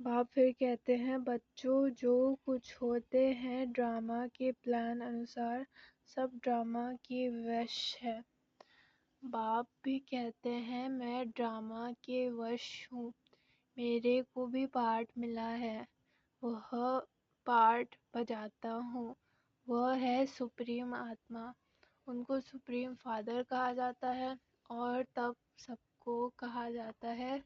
باپ پھر کہتے ہیں بچوں جو کچھ ہوتے ہیں ڈرامہ کے پلان انوسار سب ڈرامہ کی وش ہے۔ باپ بھی کہتے ہیں میں ڈرامہ کے وش ہوں، میرے کو بھی پارٹ ملا ہے، وہ پارٹ بجاتا ہوں، وہ ہے سپریم آتما۔ ان کو سپریم فادر کہا جاتا ہے اور تب سب کو کہا جاتا ہے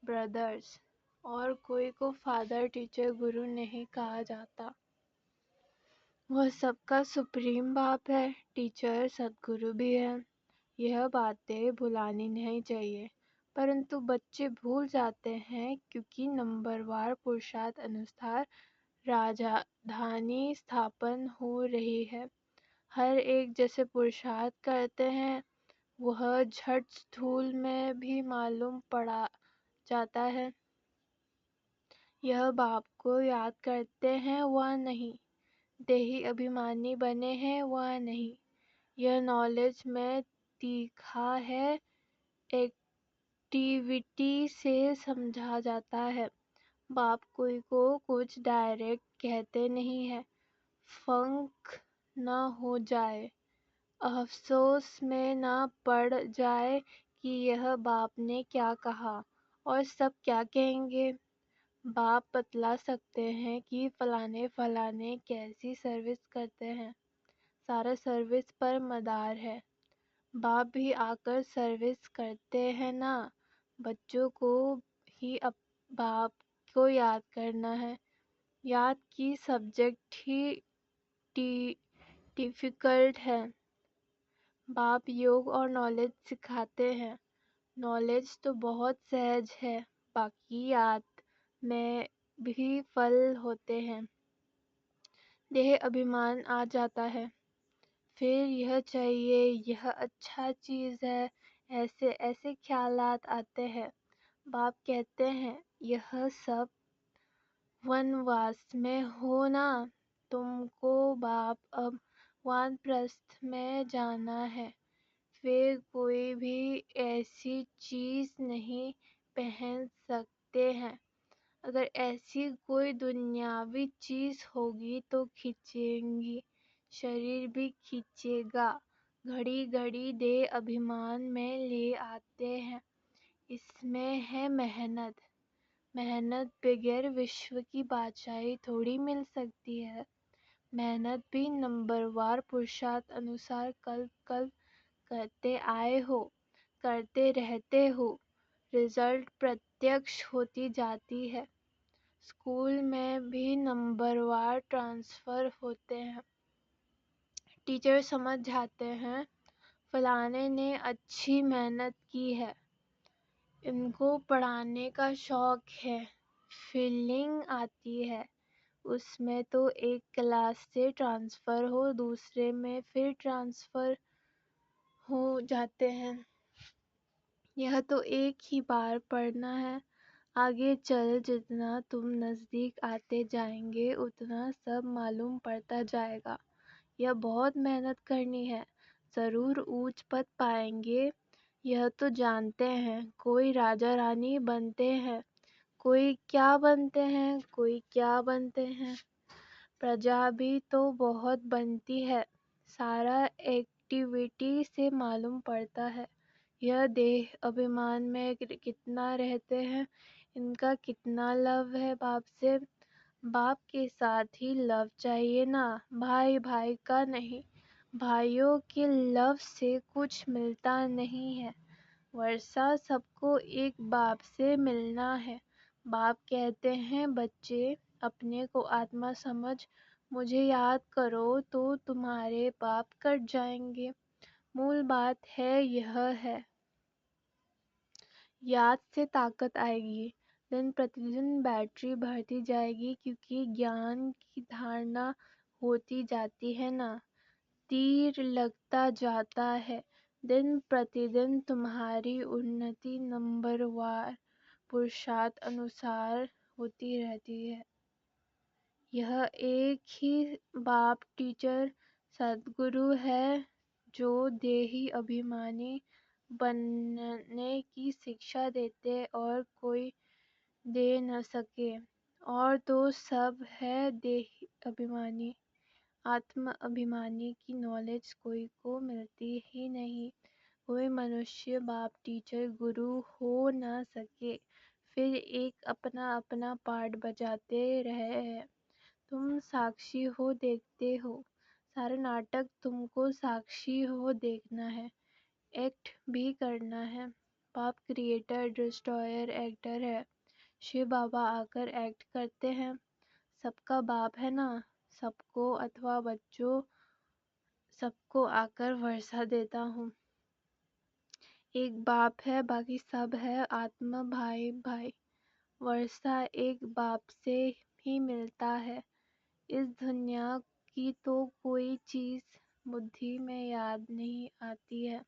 بردرز، اور کوئی کو فادر ٹیچر گرو نہیں کہا جاتا۔ وہ سب کا سپریم باپ ہے، ٹیچر سدگرو بھی ہے۔ یہ باتیں بھلانی نہیں چاہیے، پرنتو بچے بھول جاتے ہیں کیونکہ نمبر وار پرشاد انوسار راجدھانی استھاپن ہو رہی ہے۔ ہر ایک جیسے پرشاد کرتے ہیں وہ جھٹ دھول میں بھی معلوم پڑا جاتا ہے۔ یہ باپ کو یاد کرتے ہیں وہ نہیں، دیہی ابھیمانی بنے ہیں وہ نہیں، یہ نالج میں تیکھا ہے، ایکٹیویٹی سے سمجھا جاتا ہے۔ باپ کوئی کو کچھ ڈائریکٹ کہتے نہیں ہیں، فنک نہ ہو جائے، افسوس میں نہ پڑ جائے کہ یہ باپ نے کیا کہا اور سب کیا کہیں گے۔ باپ بتلا سکتے ہیں کہ فلانے فلانے کیسی سروس کرتے ہیں، سارا سروس پر مدار ہے۔ باپ بھی آ کر سروس کرتے ہیں نا، بچوں کو ہی باپ کو یاد کرنا ہے۔ یاد کی سبجیکٹ ہی ڈیفیکلٹ ہے۔ باپ یوگ اور نالج سکھاتے ہیں۔ نالج تو بہت سہج ہے، باقی یاد میں بھی پھل ہوتے ہیں۔ دیہ ابھیمان آ جاتا ہے، پھر یہ چاہیے، یہ اچھا چیز ہے، ایسے ایسے خیالات آتے ہیں۔ باپ کہتے ہیں یہ سب ونواس میں ہو نا، تم کو باپ اب وانپرستھ میں جانا ہے، پھر کوئی بھی ایسی چیز نہیں پہن سکتے ہیں۔ اگر ایسی کوئی دنیاوی چیز ہوگی تو کھینچیں گی، شریر بھی کھینچے گا۔ گھڑی گھڑی دیہ ابھیمان میں لے آتے ہیں، اس میں ہے محنت۔ محنت بغیر وشو کی بادشاہی تھوڑی مل سکتی ہے۔ محنت بھی نمبر وار پرشاد انوسار کلپ کلپ کرتے آئے ہو، کرتے رہتے ہو، رزلٹ پرتیکش ہوتی جاتی ہے۔ اسکول میں بھی نمبر وار ٹرانسفر ہوتے ہیں، ٹیچر سمجھ جاتے ہیں فلانے نے اچھی محنت کی ہے، ان کو پڑھانے کا شوق ہے، فیلنگ آتی ہے۔ اس میں تو ایک کلاس سے ٹرانسفر ہو دوسرے میں پھر ٹرانسفر ہو جاتے ہیں۔ یہ تو ایک ہی بار پڑھنا ہے، آگے چل جتنا تم نزدیک آتے جائیں گے اتنا سب معلوم پڑتا جائے گا۔ یہ بہت محنت کرنی ہے، ضرور اونچ پد پائیں گے، یہ تو جانتے ہیں۔ کوئی راجا رانی بنتے ہیں، کوئی کیا بنتے ہیں، کوئی کیا بنتے ہیں، پرجا بھی تو بہت بنتی ہے، سارا ایکٹیویٹی سے معلوم پڑتا ہے۔ یہ دیہ ابھیمان میں کتنا رہتے ہیں، ان کا کتنا لو ہے باپ سے۔ باپ کے ساتھ ہی لو چاہیے نا، بھائی بھائی کا نہیں، بھائیوں کے لو سے کچھ ملتا نہیں ہے، ورثہ سب کو ایک باپ سے ملنا ہے۔ باپ کہتے ہیں بچے اپنے کو آتما سمجھ مجھے یاد کرو تو تمہارے پاپ کٹ جائیں گے۔ مول بات ہے یہ ہے، یاد سے طاقت آئے گی، دن پرتیدن بیٹری بڑھتی جائے گی کیونکہ گیان کی دھارنا ہوتی جاتی ہے نا، تیر لگتا جاتا ہے، دن پرتیدن تمہاری انتی نمبر وار پرشاد انوسار ہوتی رہتی ہے۔ یہ ایک ہی باپ ٹیچر سدگرو ہے جو دیہی ابھیمانی بننے کی شکشا دیتے اور کوئی دے نہ سکے۔ اور تو سب ہے دیہی ابھیمانی، آتم ابھیمانی کی نالج کوئی کو ملتی ہی نہیں۔ کوئی منشیہ باپ ٹیچر گرو ہو نہ سکے، پھر ایک اپنا اپنا پارٹ بجاتے رہے ہیں۔ تم ساکشی ہو، دیکھتے ہو، سارا ناٹک تم کو ساکشی ہو دیکھنا ہے، ایکٹ بھی کرنا ہے۔ باپ کریٹر ڈسٹرائر ایکٹر ہے، شیو بابا آ کر ایکٹ کرتے ہیں۔ سب کا باپ ہے نا، سب کو اتھوا بچوں سب کو آ کر ورثہ دیتا ہوں۔ ایک باپ ہے، باقی سب ہے آتما بھائی بھائی، ورثہ ایک باپ سے ہی ملتا ہے۔ اس دنیا کی تو کوئی چیز بدھی میں یاد نہیں آتی ہے۔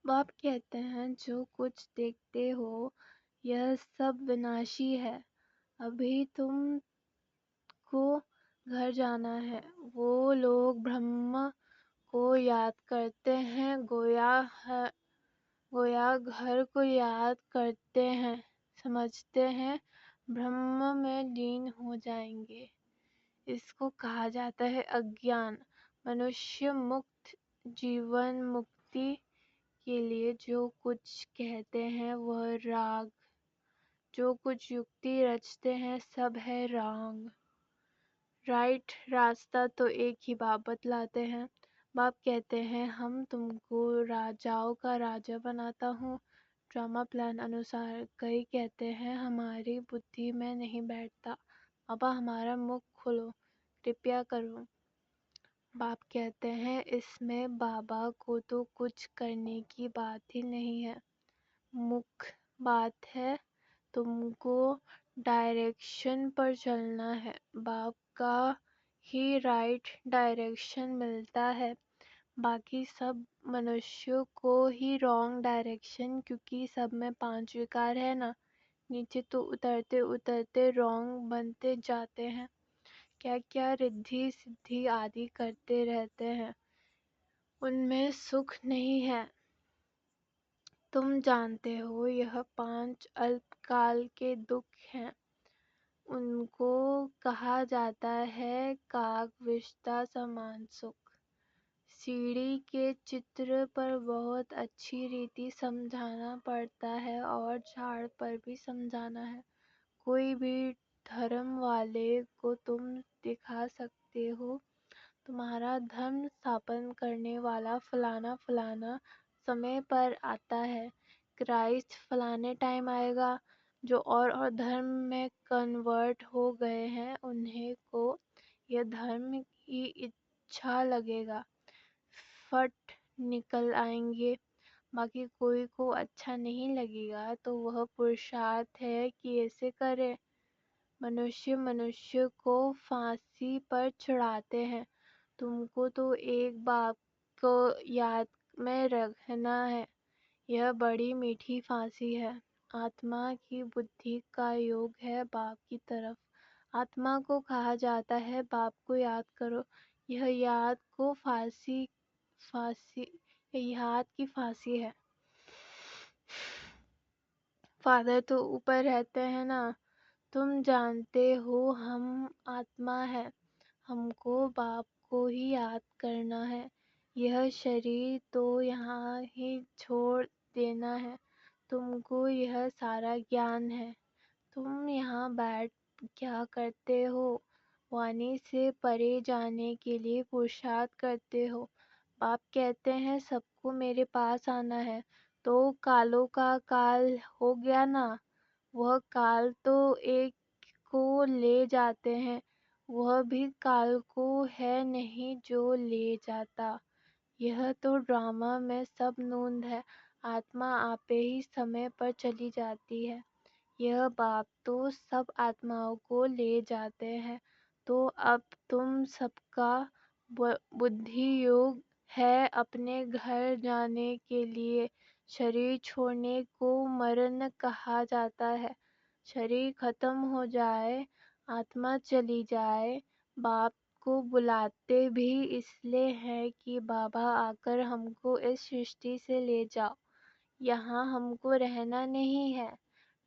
باپ کہتے ہیں جو کچھ دیکھتے ہو یہ سب وناشی ہے، ابھی تم کو گھر جانا ہے۔ وہ لوگ برہم کو یاد کرتے ہیں، گویا گھر کو یاد کرتے ہیں، سمجھتے ہیں برہم میں لین ہو جائیں گے۔ اس کو کہا جاتا ہے اگیان۔ منشیہ مکت جیون مکتی کے لیے جو کچھ کہتے ہیں وہ راگ، جو کچھ یکتی رچتے ہیں سب ہے رانگ۔ رائٹ راستہ تو ایک ہی باپ بتلاتے ہیں۔ باپ کہتے ہیں ہم تم کو راجاؤں کا راجا بناتا ہوں، ڈرامہ پلان انوسار۔ کئی کہتے ہیں ہماری بدھی میں نہیں بیٹھتا، بابا ہمارا مکھ کھولو، کرپیا کرو۔ باپ کہتے ہیں اس میں بابا کو تو کچھ کرنے کی بات ہی نہیں ہے، مکھ بات ہے، تم کو ڈائریکشن پر چلنا ہے۔ باپ کا ہی رائٹ ڈائریکشن ملتا ہے، باقی سب منشیوں کو ہی رانگ ڈائریکشن، کیونکہ سب میں 5 وکار ہے نا، نیچے تو اترتے اترتے رانگ بنتے جاتے ہیں، کیا کیا ردھی سدھی آدی کرتے رہتے ہیں، ان میں سکھ نہیں ہے۔ تم جانتے ہو یہ 5 الپ کال کے دکھ ہیں، ان کو کہا جاتا ہے کاگ وشتا سمان سکھ۔ سیڑھی کے چتر پر بہت اچھی ریتی سمجھانا پڑتا ہے اور جھاڑ پر بھی سمجھانا ہے۔ کوئی بھی دھرم والے کو تم دکھا سکتے ہو تمہارا دھرم ستھاپن کرنے والا فلانا فلانا سمے پر آتا ہے، کرائسٹ فلانے ٹائم آئے گا۔ جو اور دھرم میں کنورٹ ہو گئے ہیں انہیں کو یہ دھرم کی اچھا لگے گا، فٹ نکل آئیں گے، باقی کوئی کو اچھا نہیں لگے گا تو وہ پرشارتھ ہے کہ ایسے کرے۔ منشیہ کو پھانسی پر چڑھاتے ہیں، تم کو تو ایک باپ کو یاد میں رکھنا ہے، یہ بڑی میٹھی پھانسی ہے۔ آتما کی بدھی کا یوگ ہے باپ کی طرف، آتما کو کہا جاتا ہے باپ کو یاد کرو، یہ یاد کی پھانسی ہے۔ فادر تو اوپر رہتے ہیں نا، تم جانتے ہو ہم آتما ہے، ہم کو باپ کو ہی یاد کرنا ہے، یہ شریر تو یہاں ہی چھوڑ دینا ہے، تم کو یہ سارا گیان ہے، تم یہاں بیٹھ کیا کرتے ہو، وانی سے پرے جانے کے لیے پرشارتھ کرتے ہو۔ باپ کہتے ہیں سب کو میرے پاس آنا ہے، تو کالوں کا کال ہو گیا نا، وہ کال تو ایک کو لے جاتے ہیں، وہ بھی کال کو ہے نہیں جو لے جاتا۔ یہ تو ڈرامہ میں سب نوند ہے، آتما آپے ہی سمے پر چلی جاتی ہے، یہ باپ تو سب آتماؤں کو لے جاتے ہیں۔ تو اب تم سب کا بدھی یوگ ہے اپنے گھر جانے کے لیے، شریر چھوڑنے کو مرن کہا جاتا ہے، شریر ختم ہو جائے، آتما چلی جائے۔ باپ کو بلاتے بھی اس لیے ہیں کہ بابا آ کر ہم کو اس سرشٹی سے لے جاؤ، یہاں ہم کو رہنا نہیں ہے۔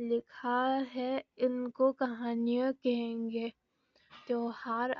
لکھا ہے ان کو کہانیاں کہیں گے۔ تہوار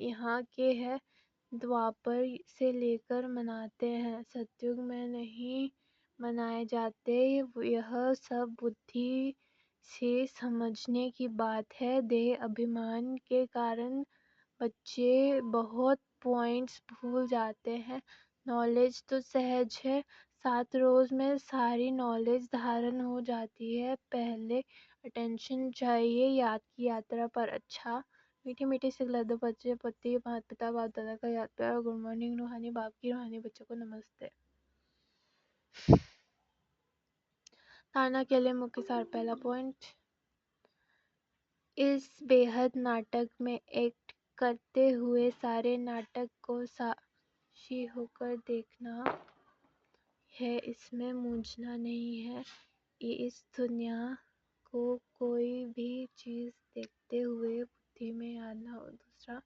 یہاں کے ہیں، دوابر سے لے کر مناتے ہیں، ستیگ میں نہیں منائے جاتے۔ یہ سب بدھی سے سمجھنے کی بات ہے۔ دیہ ابھیمان کے کارن بچے بہت پوائنٹس بھول جاتے ہیں۔ نالج تو سہج ہے، 7 روز میں ساری نالج دھارن ہو جاتی ہے۔ پہلے اٹینشن چاہیے یاد کی یاترا پر۔ اچھا میٹھے میٹھے سکھلادو بچے پتی مات پتا باپ دادا کا یاد پیار اور گڈ مارننگ روحانی باپ کی روحانی بچوں کو نمستے۔ دھارنا کے لیے مکھی سار۔ پہلا پوائنٹ، اس بے حد ناٹک میں ایکٹ کرتے ہوئے سارے ناٹک کو ساکشی ہو کر دیکھنا ہے، اس میں مونجھنا نہیں ہے۔ اس دنیا کو کوئی بھی چیز دیکھتے ہوئے بدھی میں یاد نہ ہو۔ دوسرا،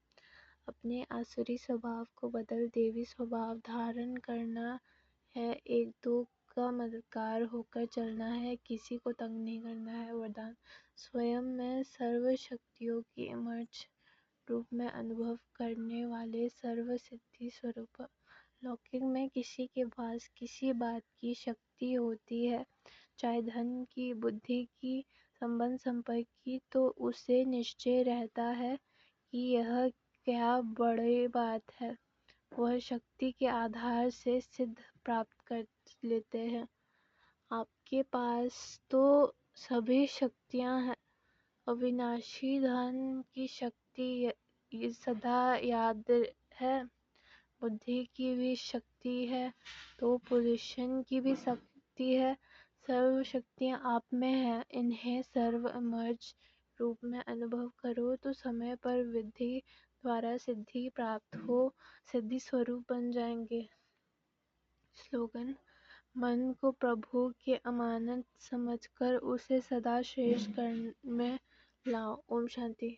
اپنے آسوری سوبھاو کو بدل دیوی سوبھاو دھارن کرنا ہے، ایک دو کا مددگار ہو کر چلنا ہے، کسی کو تنگ نہیں کرنا ہے۔ وردان، سویم میں سرو شکتیوں کی امرچ روپ میں انوبھو کرنے والے سرو سدھی سوروپ۔ لوکک میں کسی کے پاس کسی بات کی شکتی ہوتی ہے، چاہے دھن کی، بدھی کی، سمبندھ سمپرک کی، تو اسے نشچے رہتا ہے کہ یہ کیا بڑی بات ہے، وہ شکتی کے آدھار سے سدھ پراپت کر لیتے ہیں۔ آپ کے پاس تو سبھی شکتیاں ہیں، اویناشی دھن کی شکتی سدا یاد ہے، بدھی کی بھی شکتی ہے، تو پوزیشن کی بھی شکتی ہے، سرو شکتیاں آپ میں ہیں، انہیں سرو امرچ روپ میں انوبھو کرو تو سمے پر ودھی دوارا سدھی پراپت ہو سدھی سوروپ بن جائیں گے۔ سلوگن، من کو پربھو کی امانت سمجھ کر اسے سدا شریشٹھ کرم میں لاؤ۔ اوم شانتی۔